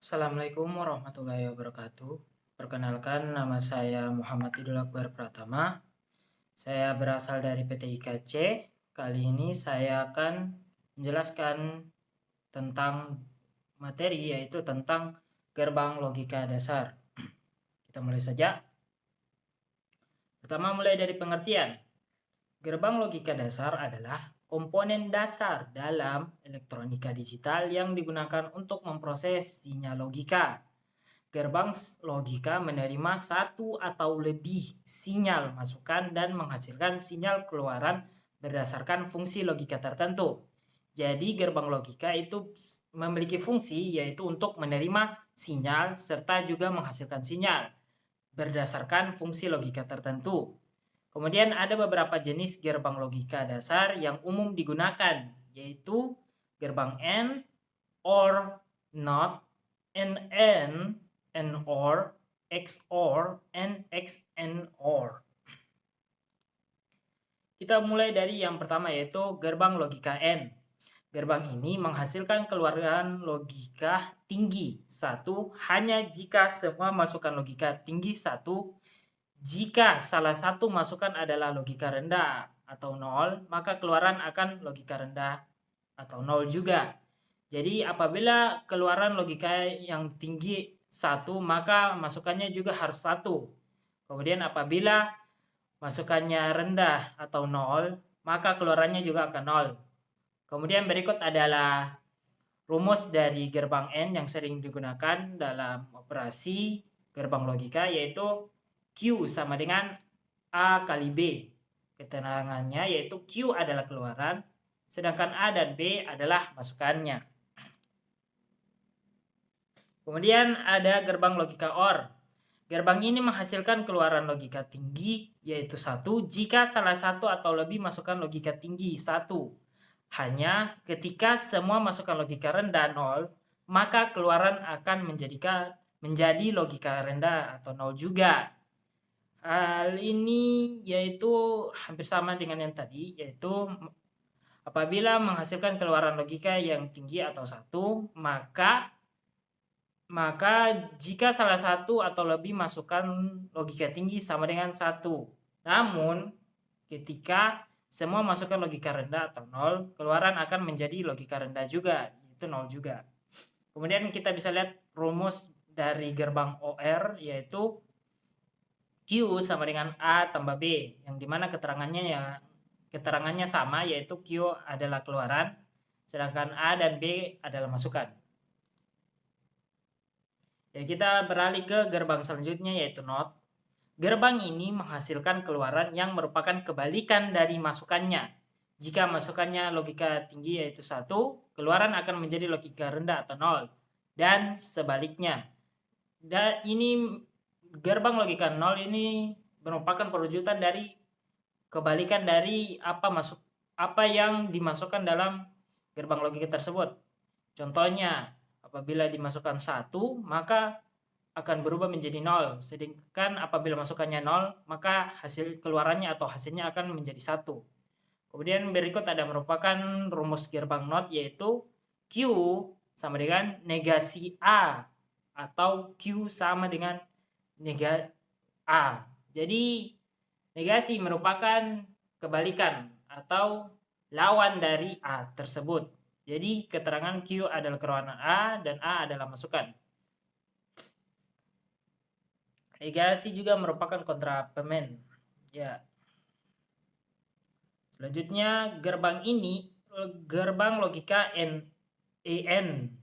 Assalamualaikum warahmatullahi wabarakatuh. Perkenalkan, nama saya Muhammad Idul Akbar Pratama. Saya berasal dari PT IKC. Kali ini saya akan menjelaskan tentang materi, yaitu tentang gerbang logika dasar. Kita mulai saja. Pertama, mulai dari pengertian. Gerbang logika dasar adalah komponen dasar dalam elektronika digital yang digunakan untuk memproses sinyal logika. Gerbang logika menerima satu atau lebih sinyal masukan dan menghasilkan sinyal keluaran berdasarkan fungsi logika tertentu. Jadi gerbang logika itu memiliki fungsi, yaitu untuk menerima sinyal serta juga menghasilkan sinyal berdasarkan fungsi logika tertentu. Kemudian ada beberapa jenis gerbang logika dasar yang umum digunakan, yaitu gerbang AND, OR, NOT, NAND, NOR, XOR, and XNOR. Kita mulai dari yang pertama, yaitu gerbang logika AND. Gerbang ini menghasilkan keluaran logika tinggi 1 hanya jika semua masukan logika tinggi 1. Jika salah satu masukan adalah logika rendah atau 0, maka keluaran akan logika rendah atau 0 juga. Jadi apabila keluaran logika yang tinggi 1, maka masukannya juga harus 1. Kemudian apabila masukannya rendah atau 0, maka keluarannya juga akan 0. Kemudian berikut adalah rumus dari gerbang AND yang sering digunakan dalam operasi gerbang logika, yaitu Q sama dengan A kali B. Keterangannya yaitu Q adalah keluaran, sedangkan A dan B adalah masukannya. Kemudian ada gerbang logika OR. Gerbang ini menghasilkan keluaran logika tinggi, yaitu 1 jika salah satu atau lebih masukan logika tinggi 1. Hanya ketika semua masukan logika rendah 0, maka keluaran akan menjadi logika rendah atau 0 juga. Hal ini yaitu hampir sama dengan yang tadi, yaitu apabila menghasilkan keluaran logika yang tinggi atau 1, maka jika salah satu atau lebih masukan logika tinggi sama dengan 1. Namun ketika semua masukan logika rendah atau 0, keluaran akan menjadi logika rendah juga, yaitu 0 juga. Kemudian kita bisa lihat rumus dari gerbang OR, yaitu Q sama dengan A tambah B, yang dimana keterangannya sama, yaitu Q adalah keluaran, sedangkan A dan B adalah masukan. Ya, kita beralih ke gerbang selanjutnya, yaitu NOT. Gerbang ini menghasilkan keluaran yang merupakan kebalikan dari masukannya. Jika masukannya logika tinggi yaitu 1, keluaran akan menjadi logika rendah atau 0. Dan sebaliknya. Dan ini gerbang logika 0 ini merupakan perwujudan dari kebalikan dari apa yang dimasukkan dalam gerbang logika tersebut. Contohnya, apabila dimasukkan 1, maka akan berubah menjadi 0. Sedangkan apabila masukannya 0, maka hasil keluarannya atau hasilnya akan menjadi 1. Kemudian berikut ada merupakan rumus gerbang NOT, yaitu Q sama dengan negasi A atau Q sama dengan negasi A. Jadi negasi merupakan kebalikan atau lawan dari A tersebut. Jadi keterangan Q adalah keluaran A dan A adalah masukan. Negasi juga merupakan kontraplemen. Ya. Selanjutnya gerbang logika AN.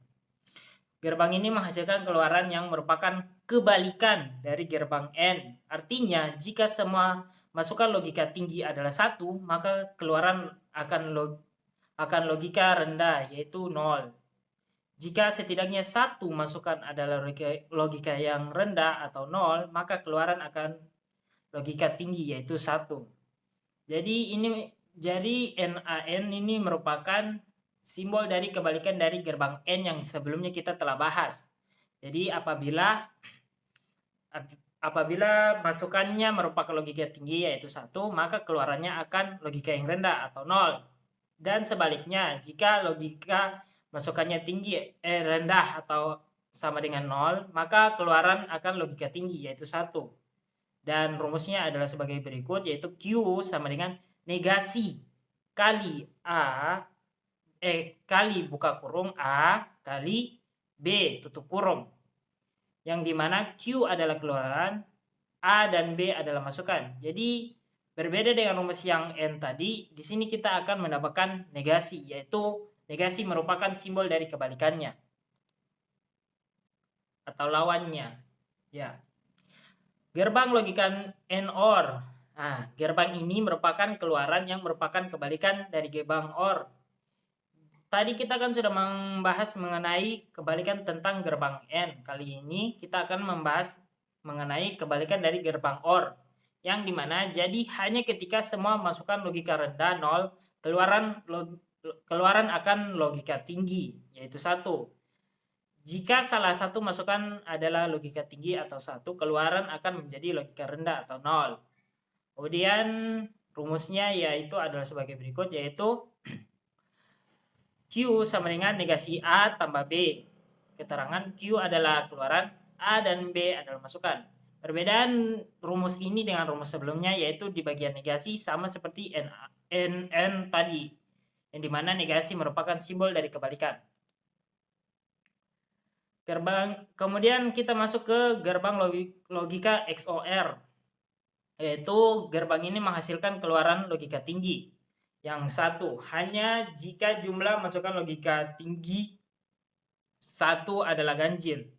Gerbang ini menghasilkan keluaran yang merupakan kebalikan dari gerbang N. Artinya jika semua masukan logika tinggi adalah 1, maka keluaran akan logika rendah, yaitu 0. Jika setidaknya 1 masukan adalah logika yang rendah atau 0, maka keluaran akan logika tinggi, yaitu 1. Jadi NaN ini merupakan simbol dari kebalikan dari gerbang N yang sebelumnya kita telah bahas. Jadi apabila masukannya merupakan logika tinggi yaitu 1, maka keluarannya akan logika yang rendah atau 0. Dan sebaliknya, jika logika masukannya rendah atau sama dengan 0, maka keluaran akan logika tinggi yaitu 1. Dan rumusnya adalah sebagai berikut, yaitu Q sama dengan negasi kali kali buka kurung A kali B tutup kurung. Yang dimana Q adalah keluaran, A dan B adalah masukan. Jadi berbeda dengan rumus yang N tadi, di sini kita akan mendapatkan negasi, yaitu negasi merupakan simbol dari kebalikannya atau lawannya. Ya. Gerbang logika NOR. Nah, gerbang ini merupakan keluaran yang merupakan kebalikan dari gerbang OR. Tadi kita kan sudah membahas mengenai kebalikan tentang gerbang N. Kali ini kita akan membahas mengenai kebalikan dari gerbang OR. Yang dimana jadi hanya ketika semua masukan logika rendah 0, keluaran akan logika tinggi, yaitu 1. Jika salah satu masukan adalah logika tinggi atau 1, keluaran akan menjadi logika rendah atau 0. Kemudian rumusnya yaitu adalah sebagai berikut, yaitu Q sama dengan negasi A tambah B. Keterangan Q adalah keluaran, A dan B adalah masukan. Perbedaan rumus ini dengan rumus sebelumnya yaitu di bagian negasi sama seperti N tadi, yang dimana negasi merupakan simbol dari kebalikan. Kemudian kita masuk ke gerbang logika XOR, yaitu gerbang ini menghasilkan keluaran logika tinggi. Yang 1, hanya jika jumlah masukan logika tinggi 1 adalah ganjil.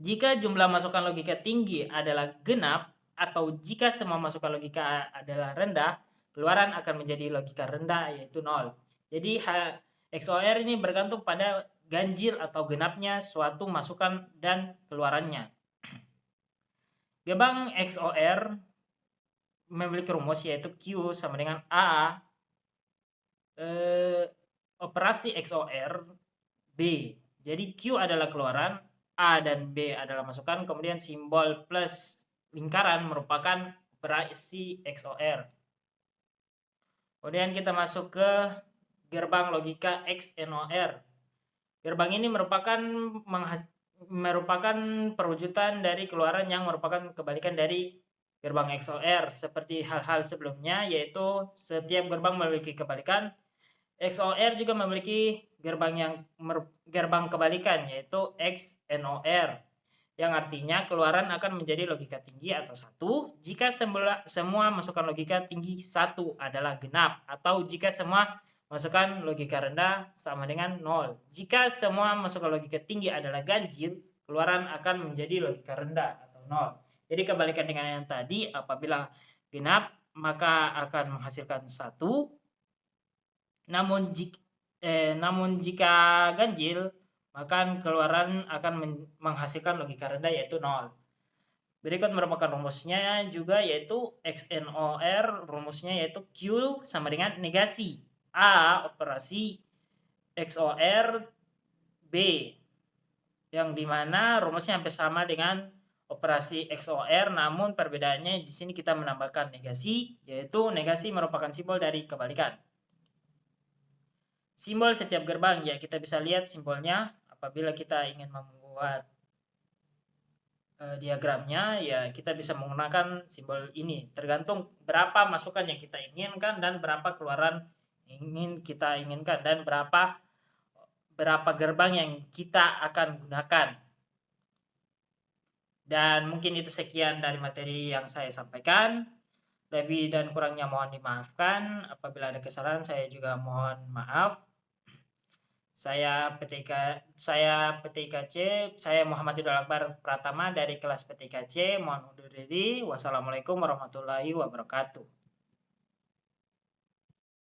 Jika jumlah masukan logika tinggi adalah genap, atau jika semua masukan logika adalah rendah, keluaran akan menjadi logika rendah yaitu 0. Jadi XOR ini bergantung pada ganjil atau genapnya suatu masukan dan keluarannya. Gerbang XOR memiliki rumus yaitu Q sama dengan A operasi XOR B. Jadi Q adalah keluaran, A dan B adalah masukan, kemudian simbol plus lingkaran merupakan operasi XOR. Kemudian kita masuk ke gerbang logika XNOR. Gerbang ini merupakan perwujudan dari keluaran yang merupakan kebalikan dari gerbang XOR. Seperti hal-hal sebelumnya, yaitu setiap gerbang memiliki kebalikan. XOR juga memiliki gerbang kebalikan, yaitu XNOR, yang artinya keluaran akan menjadi logika tinggi atau 1 jika semua masukan logika tinggi 1 adalah genap, atau jika semua masukan logika rendah sama dengan 0. Jika semua masukan logika tinggi adalah ganjil, keluaran akan menjadi logika rendah atau 0. Jadi kebalikan dengan yang tadi, apabila genap maka akan menghasilkan 1. Namun jika ganjil, maka keluaran akan menghasilkan logika rendah yaitu 0. Berikut merupakan rumusnya juga, yaitu XNOR. Rumusnya yaitu Q sama dengan negasi A operasi XOR B, yang dimana rumusnya hampir sama dengan operasi XOR, namun perbedaannya di sini kita menambahkan negasi, yaitu negasi merupakan simbol dari kebalikan. Simbol setiap gerbang, ya kita bisa lihat simbolnya apabila kita ingin membuat diagramnya, ya kita bisa menggunakan simbol ini. Tergantung berapa masukan yang kita inginkan dan berapa keluaran kita inginkan, dan berapa gerbang yang kita akan gunakan. Dan mungkin itu sekian dari materi yang saya sampaikan. Lebih dan kurangnya mohon dimaafkan. Apabila ada kesalahan, saya juga mohon maaf. Saya PTIKC, saya Muhammad Idul Akbar Pratama dari kelas PTIKC. Mohon undur diri. Wassalamualaikum warahmatullahi wabarakatuh.